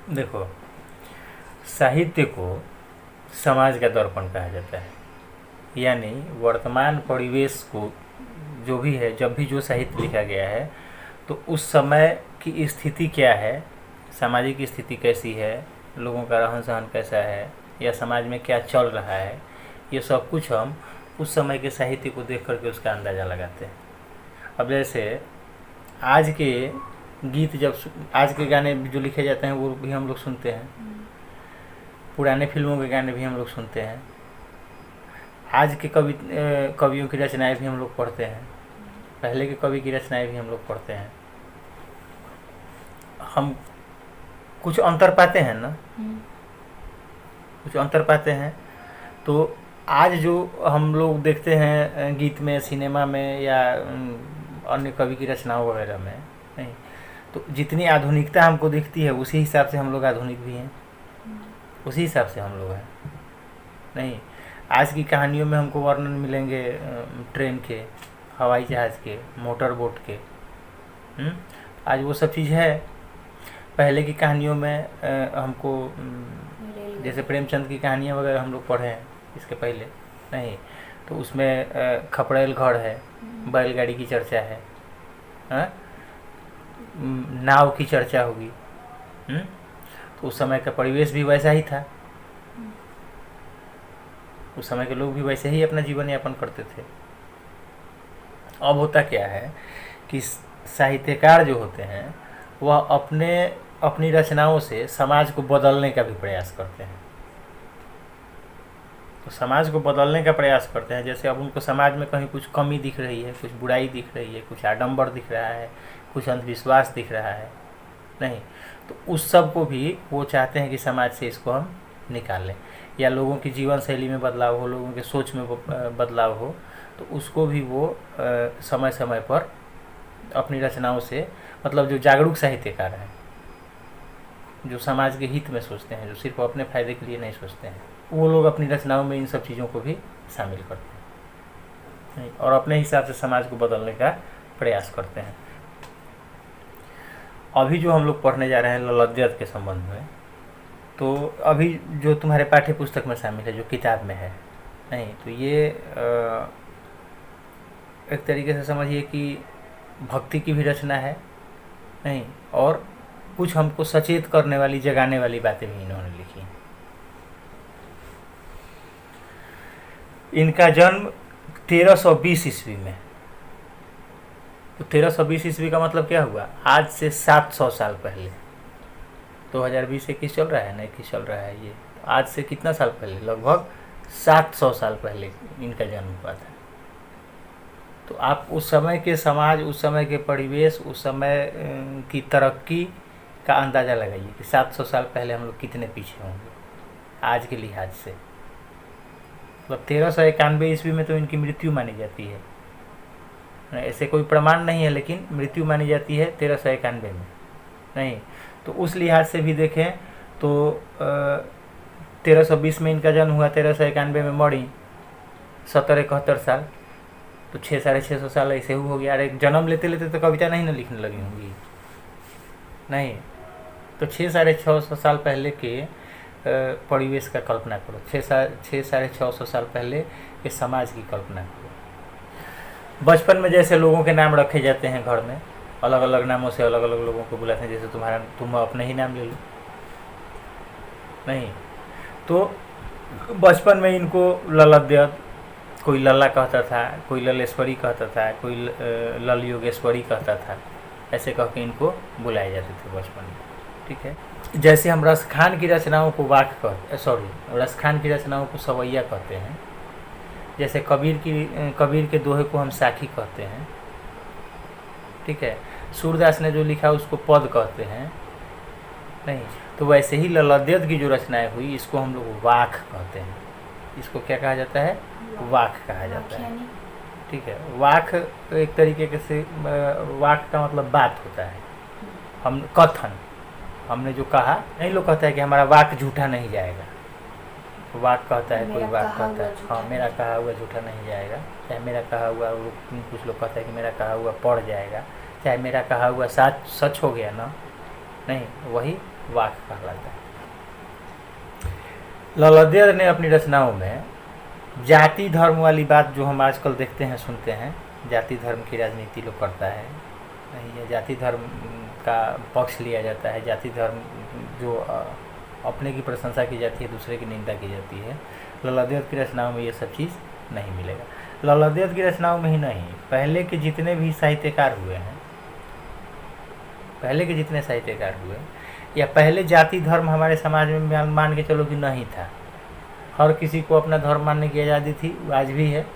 देखो, साहित्य को समाज का दर्पण कहा जाता है। यानी वर्तमान परिवेश को जो भी है, जब भी जो साहित्य लिखा गया है तो उस समय की स्थिति क्या है, सामाजिक स्थिति कैसी है, लोगों का रहन सहन कैसा है, या समाज में क्या चल रहा है, ये सब कुछ हम उस समय के साहित्य को देख करके उसका अंदाज़ा लगाते हैं। अब जैसे आज के गीत, जब आज के गाने जो लिखे जाते हैं वो भी हम लोग सुनते हैं, पुराने फिल्मों के गाने भी हम लोग सुनते हैं, आज के कवियों की रचनाएं भी हम लोग पढ़ते हैं, पहले के कवि की रचनाएं भी हम लोग पढ़ते हैं। हम कुछ अंतर पाते हैं ना, कुछ अंतर पाते हैं। तो आज जो हम लोग देखते हैं गीत में, सिनेमा में, या अन्य कवि की रचनाओं वगैरह में, नहीं, तो जितनी आधुनिकता हमको दिखती है उसी हिसाब से हम लोग आधुनिक भी हैं, उसी हिसाब से हम लोग हैं। नहीं, आज की कहानियों में हमको वर्णन मिलेंगे ट्रेन के, हवाई जहाज़ के, मोटर बोट के। आज वो सब चीज़ है। पहले की कहानियों में हमको जैसे प्रेमचंद की कहानियाँ वगैरह हम लोग पढ़े हैं इसके पहले, नहीं, तो उसमें खपड़ेल घर है, बैलगाड़ी की चर्चा है, नाव की चर्चा होगी। तो उस समय का परिवेश भी वैसा ही था, उस समय के लोग भी वैसे ही अपना जीवन यापन करते थे। अब होता क्या है कि साहित्यकार जो होते हैं वह अपनी रचनाओं से समाज को बदलने का भी प्रयास करते हैं। तो समाज को बदलने का प्रयास करते हैं। जैसे अब उनको समाज में कहीं कुछ कमी दिख रही है, कुछ बुराई दिख रही है, कुछ आडंबर दिख रहा है, कुछ अंधविश्वास दिख रहा है, नहीं, तो उस सब को भी वो चाहते हैं कि समाज से इसको हम निकाल लें, या लोगों की जीवन शैली में बदलाव हो, लोगों के सोच में बदलाव हो, तो उसको भी वो समय समय पर अपनी रचनाओं से, मतलब जो जागरूक साहित्यकार हैं, जो समाज के हित में सोचते हैं, जो सिर्फ अपने फायदे के लिए नहीं सोचते हैं, वो लोग अपनी रचनाओं में इन सब चीज़ों को भी शामिल करते हैं और अपने हिसाब से समाज को बदलने का प्रयास करते हैं। अभी जो हम लोग पढ़ने जा रहे हैं ललद्यत के संबंध में, तो अभी जो तुम्हारे पाठ्य पुस्तक में शामिल है, जो किताब में है, नहीं, तो ये एक तरीके से समझिए कि भक्ति की भी रचना है, नहीं, और कुछ हमको सचेत करने वाली, जगाने वाली बातें भी इन्होंने लिखी हैं। इनका जन्म 1320 ईस्वी में। तो 1320 ईस्वी का मतलब क्या हुआ? आज से 700 साल पहले। 2020 21 चल रहा है ना, 21 चल रहा है, ये आज से कितना साल पहले? लगभग 700 साल पहले इनका जन्म हुआ था। तो आप उस समय के समाज, उस समय के परिवेश, उस समय की तरक्की का अंदाज़ा लगाइए कि 700 साल पहले हम लोग कितने पीछे होंगे आज के लिहाज से। मतलब 1391 ईस्वी में तो इनकी मृत्यु मानी जाती है, ऐसे कोई प्रमाण नहीं है, लेकिन मृत्यु मानी जाती है 1391 में, नहीं, तो उस लिहाज से भी देखें तो 1320 में इनका जन्म हुआ, 1391 में मरी, 70-71 साल, तो 600-650 साल ऐसे ही हो गया। अरे जन्म लेते लेते तो कविता नहीं ना लिखने लगी होंगी, नहीं, तो 600-650 साल पहले के परिवेश का कल्पना करो, 600-650 साल पहले के समाज की कल्पना करो। बचपन में जैसे लोगों के नाम रखे जाते हैं घर में, अलग अलग नामों से अलग अलग लोगों को बुलाते हैं, जैसे तुम अपने ही नाम ले लो, नहीं, तो बचपन में इनको ललद्यत, कोई लल्ला कहता था, कोई ललेश्वरी कहता था, कोई लल योगेश्वरी कहता था, ऐसे कह के इनको बुलाए जाते थे बचपन में, ठीक है। जैसे हम रसखान की रचनाओं को रसखान की रचनाओं को सवैया कहते हैं, जैसे कबीर के दोहे को हम साखी कहते हैं, ठीक है, सूरदास ने जो लिखा उसको पद कहते हैं, नहीं, तो वैसे ही ललद्यत की जो रचनाएं हुई इसको हम लोग वाक कहते हैं। इसको क्या कहा जाता है? वाक कहा जाता है, ठीक है। वाक एक तरीके से, वाक का मतलब बात होता है, हम कथन, हमने जो कहा, नहीं, लोग कहता है कि हमारा वाक झूठा नहीं जाएगा, वाक कहता है, कोई वाक कहता है, हाँ, मेरा कहा हुआ झूठा नहीं जाएगा, चाहे मेरा कहा हुआ, कुछ लोग कहता है कि मेरा कहा हुआ पड़ जाएगा, चाहे मेरा कहा हुआ सच हो गया ना, नहीं, वही वाक कहलाता है। लौलदेद ने अपनी रचनाओं में जाति धर्म वाली बात जो हम आजकल देखते हैं सुनते हैं, जाति धर्म की राजनीति लोग करता है, नहीं है, जाति धर्म का पक्ष लिया जाता है, जाति धर्म जो अपने की प्रशंसा की जाती है, दूसरे की निंदा की जाती है, लौलदेद की रचनाओं में ये सब चीज़ नहीं मिलेगा। लौलदेद की रचनाओं में ही नहीं, पहले के जितने भी साहित्यकार हुए हैं, पहले के जितने साहित्यकार हुए, या पहले जाति धर्म हमारे समाज में मान के चलो कि नहीं था, हर किसी को अपना धर्म मानने की आज़ादी थी, आज भी है,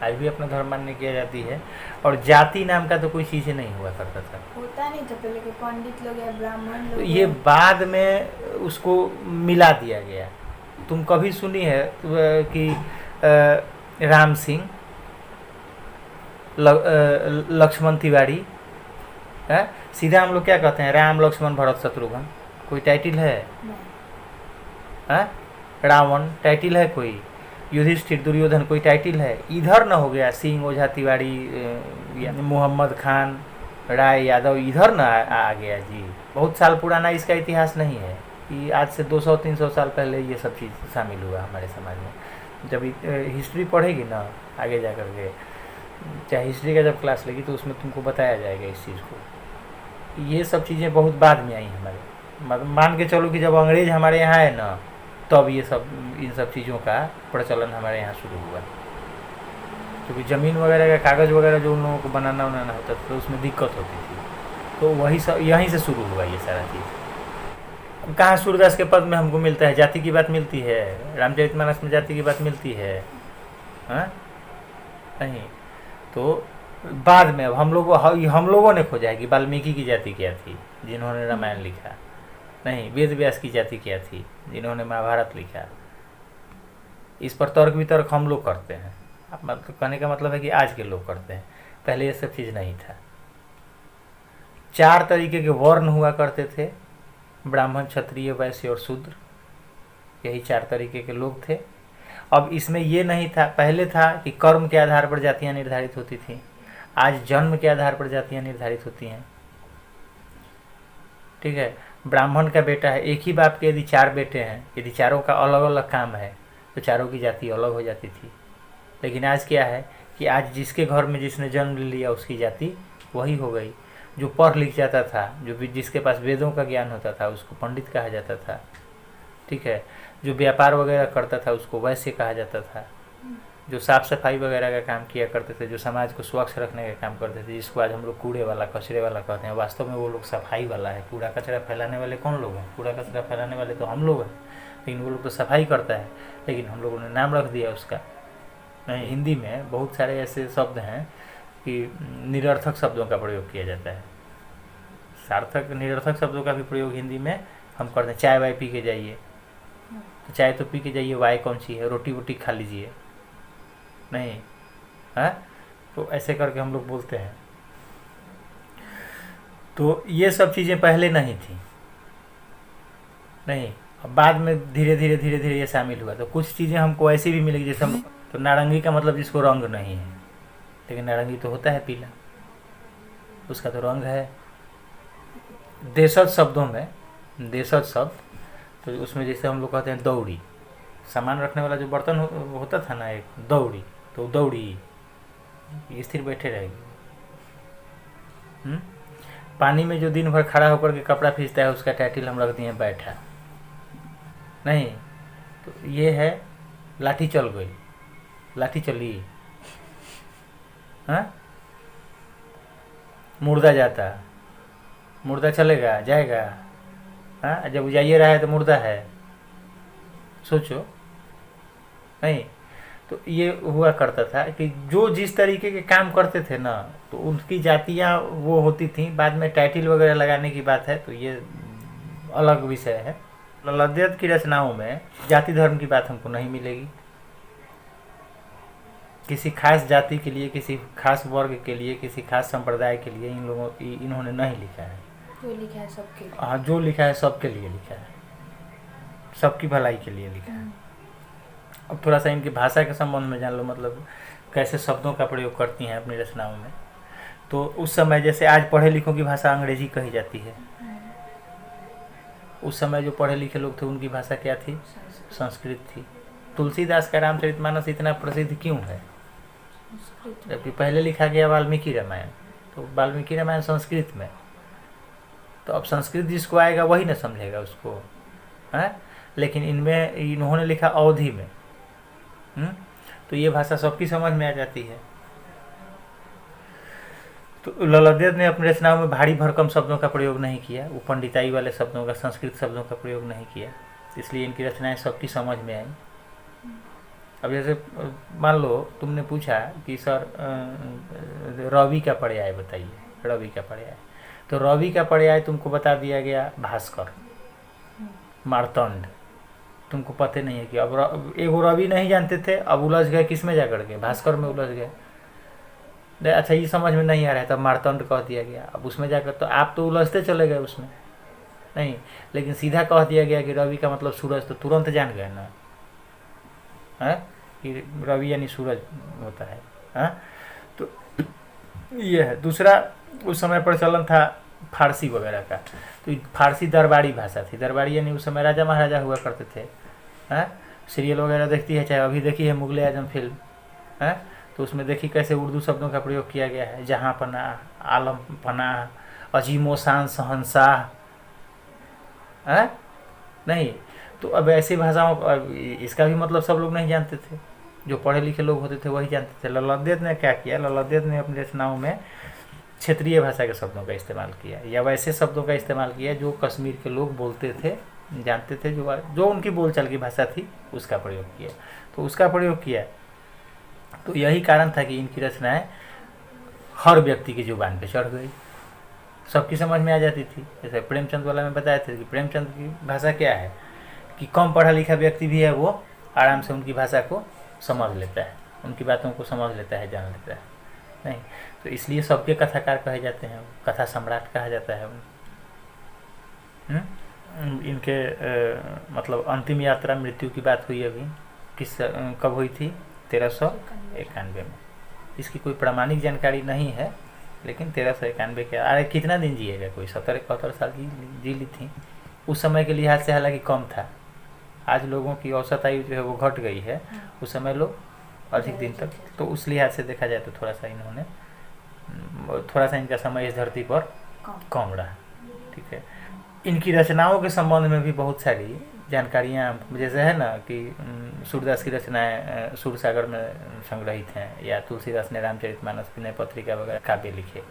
आज भी अपना धर्म मानने की आज़ादी है, और जाति नाम का तो कोई चीज़ नहीं हुआ करता था, होता नहीं था पहले के पंडित लोग या ब्राह्मण लोग, ये बाद में उसको मिला दिया गया। तुम कभी सुनी है कि राम सिंह, लक्ष्मण तिवारी, है? सीधा हम लोग क्या कहते हैं, राम लक्ष्मण भरत शत्रुघ्न, कोई टाइटिल है? है? रावण टाइटिल है कोई? युधिष्ठिर दुर्योधन कोई टाइटिल है? इधर न हो गया सिंह, ओझा, तिवारी, यानी मोहम्मद खान, राय, यादव, इधर न आ गया जी। बहुत साल पुराना इसका इतिहास नहीं है कि आज से 200-300 साल पहले ये सब चीज़ शामिल हुआ हमारे समाज में। जब हिस्ट्री पढ़ेगी ना आगे जा कर के, चाहे हिस्ट्री का जब क्लास लेगी तो उसमें तुमको बताया जाएगा इस चीज़ को। ये सब चीज़ें बहुत बाद में आई हमारे, मान के चलो कि जब अंग्रेज़ हमारे यहाँ आए ना, तब ये सब इन सब चीज़ों का प्रचलन हमारे यहाँ शुरू हुआ, क्योंकि ज़मीन वगैरह का कागज़ वगैरह जो उन लोगों को बनाना होता था तो उसमें दिक्कत होती थी, तो वही सब यहीं से शुरू हुआ ये सारा चीज़। कहाँ सूरदास के पद में हमको मिलता है जाति की बात मिलती है? रामचरितमानस में जाति की बात मिलती है? हाँ नहीं। तो बाद में अब हम लोगों ने खोजा है कि वाल्मीकि की जाति क्या थी, जिन्होंने रामायण लिखा, नहीं, वेद व्यास की जाति क्या थी, जिन्होंने महाभारत लिखा। इस पर तर्क वितर्क हम लोग करते हैं, मतलब कहने का मतलब है कि आज के लोग करते हैं, पहले ये सब चीज़ नहीं था। 4 तरीके के वर्ण हुआ करते थे, ब्राह्मण, क्षत्रिय, वैश्य और शूद्र, यही 4 तरीके के लोग थे। अब इसमें ये नहीं था, पहले था कि कर्म के आधार पर जातियाँ निर्धारित होती थी, आज जन्म के आधार पर जातियाँ निर्धारित होती हैं। ठीक है, ब्राह्मण का बेटा है, एक ही बाप के यदि 4 बेटे हैं, यदि चारों का अलग अलग काम है तो चारों की जाति अलग हो जाती थी। लेकिन आज क्या है कि आज जिसके घर में जिसने जन्म लिया उसकी जाति वही हो गई। जो पढ़ लिख जाता था, जिसके पास वेदों का ज्ञान होता था उसको पंडित कहा जाता था। ठीक है, जो व्यापार वगैरह करता था उसको वैश्य कहा जाता था। जो साफ़ सफाई वगैरह का काम किया करते थे, जो समाज को स्वच्छ रखने का काम करते थे, जिसको आज हम लोग कूड़े वाला, कचरे वाला कहते हैं, वास्तव में वो लोग सफाई वाला है। कूड़ा कचरा फैलाने वाले कौन लोग हैं? कूड़ा कचरा फैलाने वाले तो हम लोग हैं, लेकिन वो लोग तो सफाई करता है, लेकिन हम लोगों ने नाम रख दिया उसका। नहीं, हिंदी में बहुत सारे ऐसे शब्द हैं कि निरर्थक शब्दों का प्रयोग किया जाता है। सार्थक निरर्थक शब्दों का भी प्रयोग हिंदी में हम करते हैं। चाय वाय पी के जाइए, तो चाय तो पी के जाइए, वाय कौन सी है? रोटी वोटी खा लीजिए, नहीं है? तो ऐसे करके हम लोग बोलते हैं। तो ये सब चीज़ें पहले नहीं थी, नहीं, अब बाद में धीरे धीरे ये शामिल हुआ। तो कुछ चीज़ें हमको ऐसी भी मिलेगी, जैसे हम, तो नारंगी का मतलब जिसको रंग नहीं है, लेकिन नारंगी तो होता है पीला, उसका तो रंग है। देशज शब्दों में, देशज शब्द, तो उसमें जैसे हम लोग कहते हैं दौड़ी, सामान रखने वाला जो बर्तन होता था ना एक, दौड़ी, तो दौड़ी स्थिर बैठे रहेगी। पानी में जो दिन भर खड़ा होकर के कपड़ा खींचता है उसका टाइटल हम रख दिए बैठा। नहीं, तो ये है लाठी चल गई, लाठी चली, हाँ, मुर्दा जाता, मुर्दा चलेगा जाएगा, हाँ, जब जाइए रहा है तो मुर्दा है, सोचो। नहीं, तो ये हुआ करता था कि जो जिस तरीके के काम करते थे ना, तो उनकी जातियाँ वो होती थी। बाद में टाइटल वगैरह लगाने की बात है, तो ये अलग विषय है। लौलदेद की रचनाओं में जाति धर्म की बात हमको नहीं मिलेगी। किसी खास जाति के लिए, किसी खास वर्ग के लिए, किसी खास संप्रदाय के लिए इन्होंने नहीं लिखा है। जो लिखा है सबके लिए, हाँ, जो लिखा है सबके लिए लिखा है, सबकी भलाई के लिए लिखा है। अब थोड़ा सा इनकी भाषा के संबंध में जान लो, मतलब कैसे शब्दों का प्रयोग करती हैं अपनी रचनाओं में। तो उस समय जैसे आज पढ़े लिखों की भाषा अंग्रेजी कही जाती है, उस समय जो पढ़े लिखे लोग थे उनकी भाषा क्या थी? संस्कृत। संस्कृत थी। तुलसीदास का रामचरितमानस इतना प्रसिद्ध क्यों है? संस्कृत। जबकि पहले लिखा गया वाल्मीकि रामायण, तो वाल्मीकि रामायण संस्कृत में। तो अब संस्कृत जिसको आएगा वही ना समझेगा उसको, है? लेकिन इनमें इन्होंने लिखा अवधि में। तो ये भाषा सबकी समझ में आ जाती है। तो ललदेव ने अपनी रचनाओं में भारी भरकम शब्दों का प्रयोग नहीं किया, वो पंडिताई वाले शब्दों का, संस्कृत शब्दों का प्रयोग नहीं किया, इसलिए इनकी रचनाएं सबकी समझ में आई। अब जैसे मान लो तुमने पूछा कि सर रवि का पर्याय बताइए, रवि का पर्याय, तो रवि का पर्याय तुमको बता दिया गया भास्कर, मार्तंड। तुमको पता नहीं है कि अब एगो रवि नहीं जानते थे, अब उलझ गए किस में जाकर के? भास्कर में उलझ गए। अच्छा ये समझ में नहीं आ रहा है, तब मार्तंड कह दिया गया। अब उसमें जाकर तो आप तो उलझते चले गए उसमें, नहीं, लेकिन सीधा कह दिया गया कि रवि का मतलब सूरज, तो तुरंत जान गए ना, है कि रवि यानी सूरज होता है, हाँ? तो ये है। दूसरा, उस समय प्रचलन था फारसी वगैरह का, तो फारसी दरबारी भाषा थी। दरबारी यानी उस समय राजा महाराजा हुआ करते थे, हैं? सीरियल वगैरह देखती है, चाहे अभी देखी है मुगले आजम फिल्म, हैं? तो उसमें देखी कैसे उर्दू शब्दों का प्रयोग किया गया है, जहाँ पनाह, आलम पनाह, अजीमो शान शहंशाह, है नहीं? तो अब ऐसी भाषाओं, इसका भी मतलब सब लोग नहीं जानते थे, जो पढ़े लिखे लोग होते थे वही जानते थे। ललदेव ने क्या किया? ललदेव ने अपनी रचनाओं में क्षेत्रीय भाषा के शब्दों का इस्तेमाल किया, या वैसे शब्दों का इस्तेमाल किया जो कश्मीर के लोग बोलते थे, जानते थे, जो उनकी बोलचाल की भाषा थी, उसका प्रयोग किया। तो उसका प्रयोग किया, तो यही कारण था कि इनकी रचनाएं हर व्यक्ति की जुबान पे चढ़ गई, सबकी समझ में आ जाती थी। जैसे प्रेमचंद वाला में बताया था कि प्रेमचंद की भाषा क्या है कि कम पढ़ा लिखा व्यक्ति भी है, वो आराम से उनकी भाषा को समझ लेता है, उनकी बातों को समझ लेता है, जान लेता है, नहीं? तो इसलिए सबके कथाकार कहे जाते हैं, कथा सम्राट कहा जाता है। इनके मतलब अंतिम यात्रा, मृत्यु की बात हुई अभी, कब हुई थी? 1391 में। इसकी कोई प्रामाणिक जानकारी नहीं है, लेकिन 1391 के, अरे कितना दिन जिएगा कोई? 70-71 साल की जी ली थी। उस समय के लिहाज से हालांकि कम था, आज लोगों की औसत आयु जो है वो घट गई है, उस समय लोग अधिक दिन तक, तो उस लिहाज से देखा जाए तो थोड़ा सा इनका समय इस धरती पर कम रहा, ठीक है। इनकी रचनाओं के संबंध में भी बहुत सारी जानकारियाँ, जैसे है ना कि सूरदास की रचनाएं सूरसागर में संग्रहित हैं, या तुलसीदास ने रामचरितमानस, विनय पत्रिका वगैरह काव्य लिखे,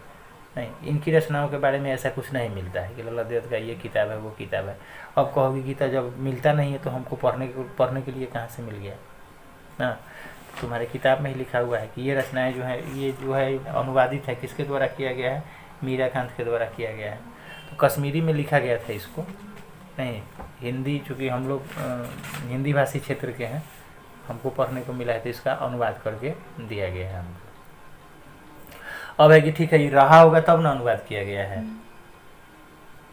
नहीं, इनकी रचनाओं के बारे में ऐसा कुछ नहीं मिलता है कि ललदेव का ये किताब है, वो किताब है। अब कहोगे गीता जब मिलता नहीं है तो हमको पढ़ने के लिए कहाँ से मिल गया ना? तुम्हारे किताब में ही लिखा हुआ है कि ये रचनाएं जो है, ये जो है अनुवादित है, किसके द्वारा किया गया है? मीराकांत के द्वारा किया गया है। तो कश्मीरी में लिखा गया था इसको, नहीं, हिंदी, चूँकि हम लोग हिंदी भाषी क्षेत्र के हैं, हमको पढ़ने को मिला है, तो इसका अनुवाद करके दिया गया है हमको। अब है कि ठीक है, ये रहा होगा तब ना अनुवाद किया गया है,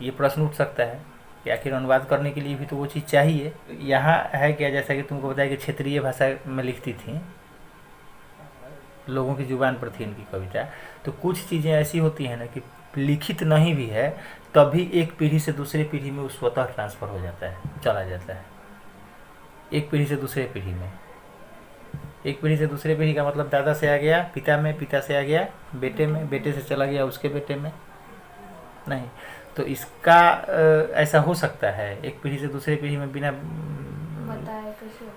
ये प्रश्न उठ सकता है कि आखिर अनुवाद करने के लिए भी तो वो चीज़ चाहिए। यहाँ है क्या, जैसा कि तुमको बताया कि क्षेत्रीय भाषा में लिखती थी, लोगों की जुबान पर थी इनकी कविता, तो कुछ चीज़ें ऐसी होती हैं ना कि लिखित नहीं भी है तभी एक पीढ़ी से दूसरे पीढ़ी में वो स्वतः ट्रांसफ़र हो जाता है, चला जाता है, एक पीढ़ी से दूसरे पीढ़ी में। एक पीढ़ी से दूसरे पीढ़ी का मतलब दादा से आ गया पिता में, पिता से आ गया बेटे में, बेटे से चला गया उसके बेटे में, नहीं। तो इसका ऐसा हो सकता है, एक पीढ़ी से दूसरे पीढ़ी में बिना बताए कैसे?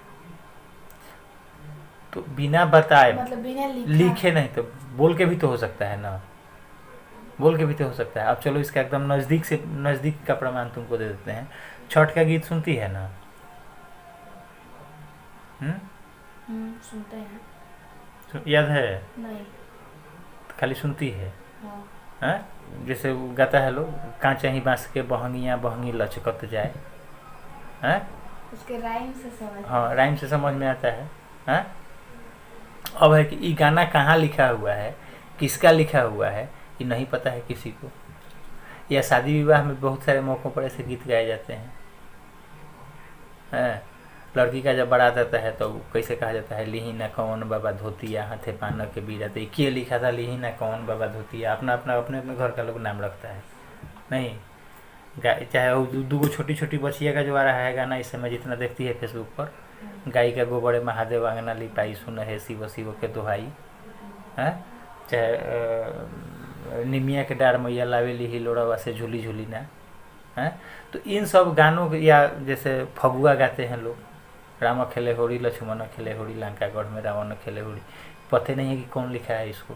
तो बिना बताए मतलब बिना लिखे नहीं, तो बोल के भी तो हो सकता है ना, बोल के भी तो हो सकता है। अब चलो इसका एकदम नज़दीक का प्रमाण तुमको दे देते हैं। छठ का गीत सुनती है ना? सुनते हैं। याद है? नहीं। खाली सुनती है, हाँ। जैसे गाता है लोग, कांचा ही बांस के बहंगियाँ बहंगी लचकत जाए, हैं? उसके राइम से समझ, हाँ, राइम से समझ में आता है, हैं? अब है कि ये गाना कहाँ लिखा हुआ है, किसका लिखा हुआ है, ये नहीं पता है किसी को। या शादी विवाह में बहुत सारे मौक़ों पर ऐसे गीत गाए जाते हैं, लड़की का जब बारात आता है तो कैसे कहा जाता है, लिही ना कौन बाबा धोतिया हाथे पान के बीरा, तो ये लिखा था लिही ना कौन बाबा धोतिया, अपने अपने घर का लोग नाम रखता है, नहीं, चाहे वो दू गो छोटी छोटी बचिया का जो आ रहा है गाना इस समय जितना देखती है फेसबुक पर, गाय का गोबरे महादेव आंगना लिपाई सुन है शिव शिव के दोहाई है, चाहे निमिया के डार मैया लावेली ही लोड़ावा से झूली झूली ना है। तो इन सब गानों या जैसे फगुआ गाते हैं लोग, राम खेले होड़ी लक्ष्मण खेले होड़ी लंका गढ़ में रावण खेले होड़ी, पता नहीं है कि कौन लिखा है इसको,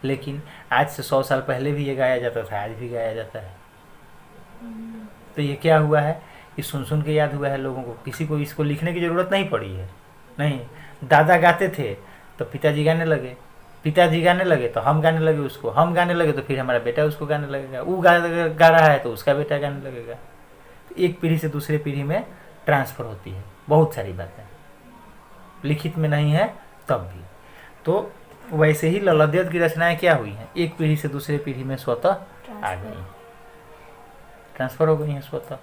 लेकिन आज से 100 साल पहले भी ये गाया जाता था, आज भी गाया जाता है। तो ये क्या हुआ है, ये सुन सुन के याद हुआ है लोगों को, किसी को इसको लिखने की ज़रूरत नहीं पड़ी है। नहीं, दादा गाते थे तो पिताजी गाने लगे, पिताजी गाने लगे तो हम गाने लगे उसको, हम गाने लगे तो फिर हमारा बेटा उसको गाने लगेगा, वो गा रहा है तो उसका बेटा गाने लगेगा। तो एक पीढ़ी से दूसरे पीढ़ी में ट्रांसफ़र होती है बहुत सारी बातें, लिखित में नहीं है तब भी। तो वैसे ही ललद्योत की रचनाएं क्या हुई हैं, एक पीढ़ी से दूसरे पीढ़ी में स्वतः आ गई, ट्रांसफ़र हो गई हैं स्वतः।